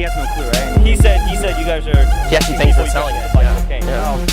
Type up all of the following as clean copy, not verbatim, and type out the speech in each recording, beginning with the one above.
he has no clue, right? He said you guys are. He actually thinks they're selling it. Yeah. Okay. Yeah.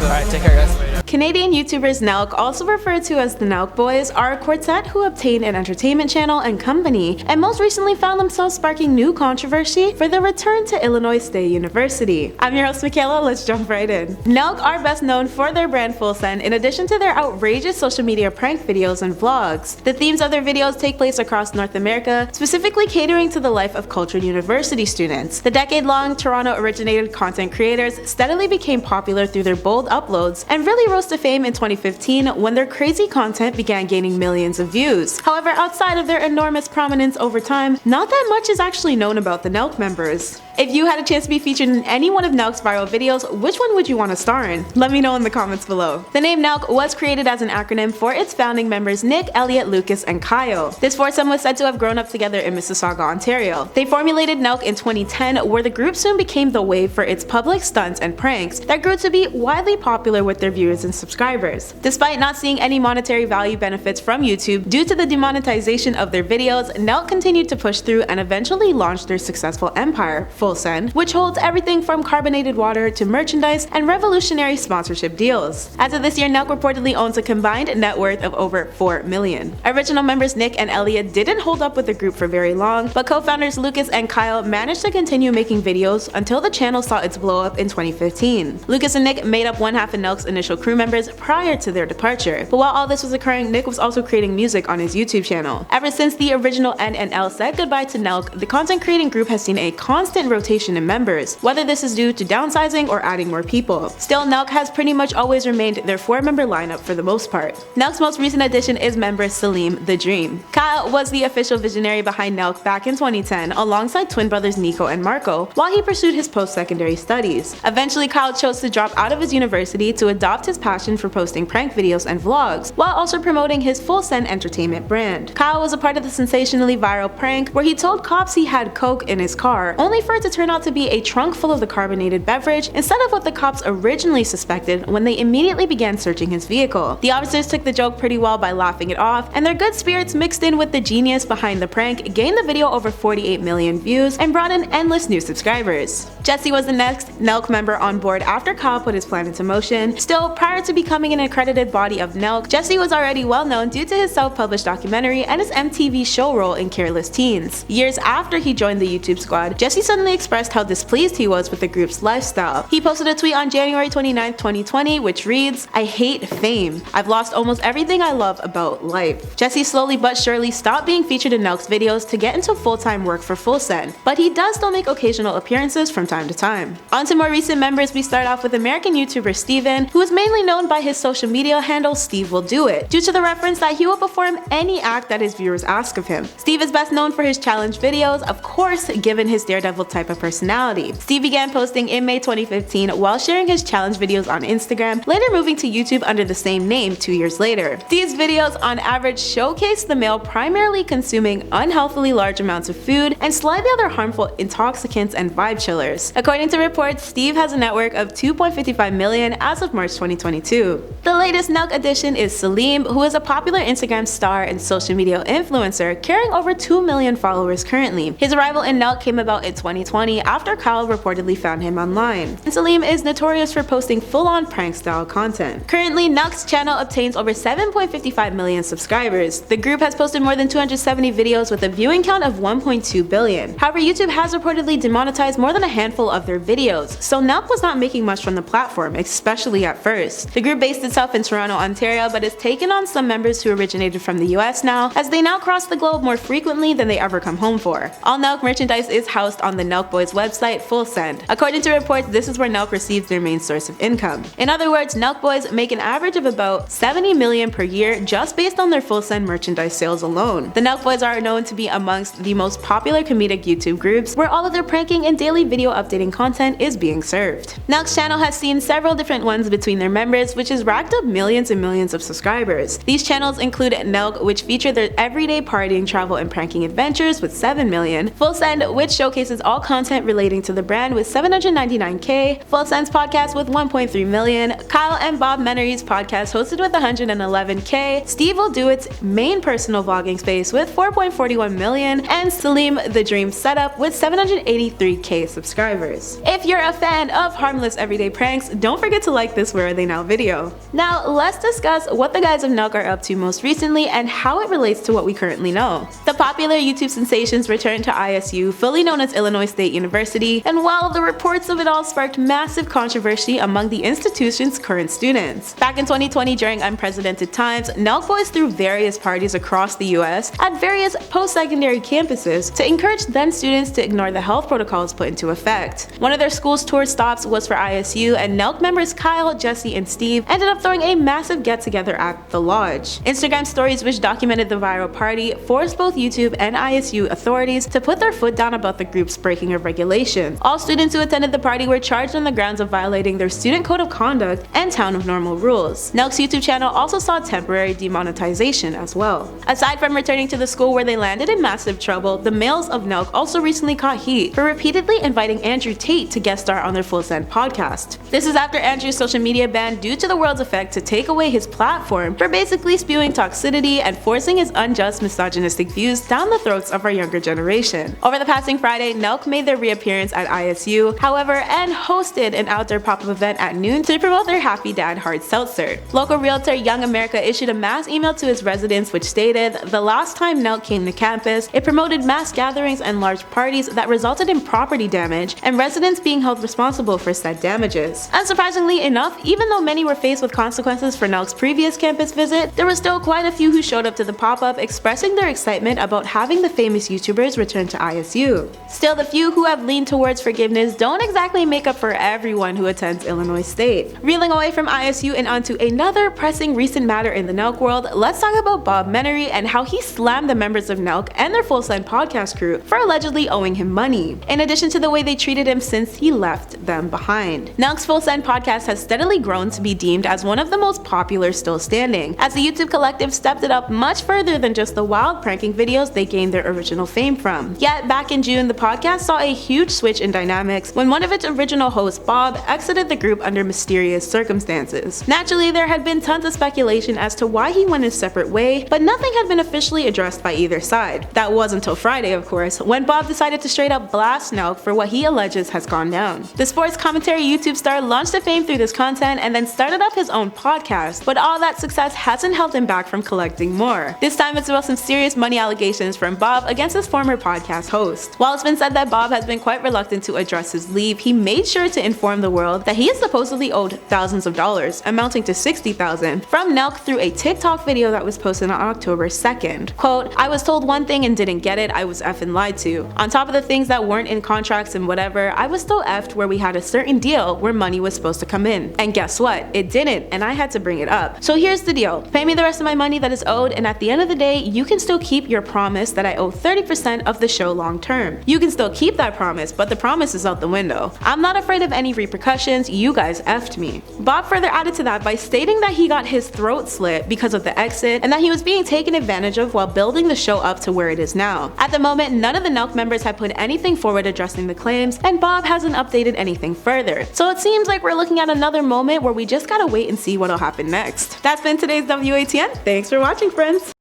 Alright, take care guys. Canadian YouTubers NELK, also referred to as the NELK Boys, are a quartet who obtained an entertainment channel and company, and most recently found themselves sparking new controversy for their return to Illinois State University. I'm your host Michaela, let's jump right in. NELK are best known for their brand fullsend in addition to their outrageous social media prank videos and vlogs. The themes of their videos take place across North America, specifically catering to the life of cultured university students. The decade-long Toronto-originated content creators steadily became popular through their bold uploads and really rose to fame in 2015 when their crazy content began gaining millions of views. However, outside of their enormous prominence over time, not that much is actually known about the NELK members. If you had a chance to be featured in any one of NELK's viral videos, which one would you want to star in? Let me know in the comments below. The name NELK was created as an acronym for its founding members Nick, Elliot, Lucas, and Kyle. This foursome was said to have grown up together in Mississauga, Ontario. They formulated NELK in 2010, where the group soon became the wave for its public stunts and pranks that grew to be widely popular with their viewers and subscribers. Despite not seeing any monetary value benefits from YouTube due to the demonetization of their videos, NELK continued to push through and eventually launched their successful empire, fullsend, which holds everything from carbonated water to merchandise and revolutionary sponsorship deals. As of this year, NELK reportedly owns a combined net worth of over $4 million. Original members Nick and Elliot didn't hold up with the group for very long, but co-founders Lucas and Kyle managed to continue making videos until the channel saw its blow up in 2015. Lucas and Nick made up one half of NELK's initial crew members prior to their departure, but while all this was occurring, Nick was also creating music on his YouTube channel. Ever since the original N and L said goodbye to NELK, the content creating group has seen a constant rotation in members, whether this is due to downsizing or adding more people. Still, NELK has pretty much always remained their 4-member lineup for the most part. NELK's most recent addition is member Salim the Dream. Kyle was the official visionary behind NELK back in 2010 alongside twin brothers Nico and Marco while he pursued his post-secondary studies. Eventually, Kyle chose to drop out of his university to adopt his passion for posting prank videos and vlogs, while also promoting his fullsend entertainment brand. Kyle was a part of the sensationally viral prank where he told cops he had coke in his car, only for it to turn out to be a trunk full of the carbonated beverage instead of what the cops originally suspected when they immediately began searching his vehicle. The officers took the joke pretty well by laughing it off, and their good spirits mixed in with the genius behind the prank gained the video over 48 million views and brought in endless new subscribers. Jesse was the next NELK member on board after Kyle put his plan into motion. Still, prior to becoming an accredited body of NELK, Jesse was already well known due to his self-published documentary and his MTV show role in Careless Teens. Years after he joined the YouTube squad, Jesse suddenly expressed how displeased he was with the group's lifestyle. He posted a tweet on January 29, 2020, which reads, "I hate fame. I've lost almost everything I love about life." Jesse slowly but surely stopped being featured in NELK's videos to get into full-time work for fullsend, but he does still make occasional appearances from time to time. On to more recent members, we start off with American YouTuber Steven, who is mainly known by his social media handle Steve Will Do It, due to the reference that he will perform any act that his viewers ask of him. Steve is best known for his challenge videos, of course, given his daredevil type of personality. Steve began posting in May 2015 while sharing his challenge videos on Instagram, later moving to YouTube under the same name 2 years later. These videos on average showcase the male primarily consuming unhealthily large amounts of food and slightly other harmful intoxicants and vibe chillers. According to reports, Steve has a network of 2.55 million as of March 2022. The latest NELK addition is Salim, who is a popular Instagram star and social media influencer, carrying over 2 million followers currently. His arrival in NELK came about in 2020 after Kyle reportedly found him online. And Salim is notorious for posting full-on prank-style content. Currently, NELK's channel obtains over 7.55 million subscribers. The group has posted more than 270 videos with a viewing count of 1.2 billion. However, YouTube has reportedly demonetized more than a handful of their videos, so NELK was not making much from the platform, especially at first. The group based itself in Toronto, Ontario, but has taken on some members who originated from the US now, as they now cross the globe more frequently than they ever come home for. All NELK merchandise is housed on the NELK Boys website, fullsend. According to reports, this is where NELK receives their main source of income. In other words, NELK Boys make an average of about 70 million per year just based on their fullsend merchandise sales alone. The NELK Boys are known to be amongst the most popular comedic YouTube groups, where all of their pranking and daily video updating content is being served. NELK's channel has seen several different ones between their members, which has racked up millions and millions of subscribers. These channels include NELK, which feature their everyday partying, travel, and pranking adventures with 7 million, fullsend, which showcases all content relating to the brand with 799K, fullsend's podcast with 1.3 million, Kyle and Bob Menery's podcast hosted with 111K, Steve will do its main personal vlogging space with 4.41 million, and Salim the Dream Setup with 783K subscribers. If you're a fan of harmless everyday pranks, don't forget to like this Where Are They Now video. Now let's discuss what the guys of NELK are up to most recently and how it relates to what we currently know. The popular YouTube sensations returned to ISU, fully known as Illinois State University, and while the reports of it all sparked massive controversy among the institution's current students. Back in 2020 during unprecedented times, NELK boys threw various parties across the US at various post-secondary campuses to encourage then students to ignore the health protocols put into effect. One of their school's tour stops was for ISU, and NELK members Kyle, Jesse, and Steve ended up throwing a massive get-together at the lodge. Instagram stories which documented the viral party forced both YouTube and ISU authorities to put their foot down about the group's breaking of regulations. All students who attended the party were charged on the grounds of violating their student code of conduct and town of normal rules. NELK's YouTube channel also saw temporary demonetization as well. Aside from returning to the school where they landed in massive trouble, the males of NELK also recently caught heat for repeatedly inviting Andrew Tate to guest star on their fullsend podcast. This is after Andrew's social media ban due to the world's effect to take away his platform for basically spewing toxicity and forcing his unjust misogynistic views down the throats of our younger generation. Over the passing Friday, NELK made their reappearance at ISU, however, and hosted an outdoor pop-up event at noon to promote their Happy Dad hard seltzer. Local realtor Young America issued a mass email to his residents which stated, "The last time NELK came to campus, it promoted mass gatherings and large parties that resulted in property damage and residents being held responsible for said damages." Unsurprisingly enough, even though many were faced with consequences for NELK's previous campus visit, there were still quite a few who showed up to the pop-up expressing their excitement about having the famous YouTubers return to ISU. Still, the few who have leaned towards forgiveness don't exactly make up for everyone who attends Illinois State. Reeling away from ISU and onto another pressing recent matter in the NELK world, let's talk about Bob Menery and how he slammed the members of NELK and their fullsend podcast crew for allegedly owing him money, in addition to the way they treated him since he left them behind. NELK's fullsend podcast has steadily grown to be deemed as one of the most popular still standing, as the YouTube collective stepped it up much further than just the wild pranking videos they gained their original fame from. Yet back in June, the podcast saw a huge switch in dynamics when one of its original hosts, Bob, exited the group under mysterious circumstances. Naturally, there had been tons of speculation as to why he went his separate way, but nothing had been officially addressed by either side. That was until Friday, of course, when Bob decided to straight up blast NELK for what he alleges has gone down. The sports commentary YouTube star launched to fame through this content and then started up his own podcast, but all that success hasn't held him back from collecting more. This time it's about some serious money allegations from Bob against his former podcast host. While it's been said that Bob has been quite reluctant to address his leave, he made sure to inform the world that he is supposedly owed thousands of dollars, amounting to $60,000, from NELK through a TikTok video that was posted on October 2nd. Quote, "I was told one thing and didn't get it, I was effing lied to. On top of the things that weren't in contracts and whatever, I was still effed where we had a certain deal where money was supposed to come in. And guess what? It didn't, and I had to bring it up. So here's the deal. Pay me the rest of my money that is owed, and at the end of the day, you can still keep your promise that I owe 30% of the show long term. You can still keep that promise, but the promise is out the window. I'm not afraid of any repercussions, you guys effed me." Bob further added to that by stating that he got his throat slit because of the exit and that he was being taken advantage of while building the show up to where it is now. At the moment, none of the NELK members have put anything forward addressing the claims, and Bob hasn't updated anything further. So it seems like we're looking at another moment where we just gotta wait and see what'll happen next. That's been today's WATN. Thanks for watching, friends.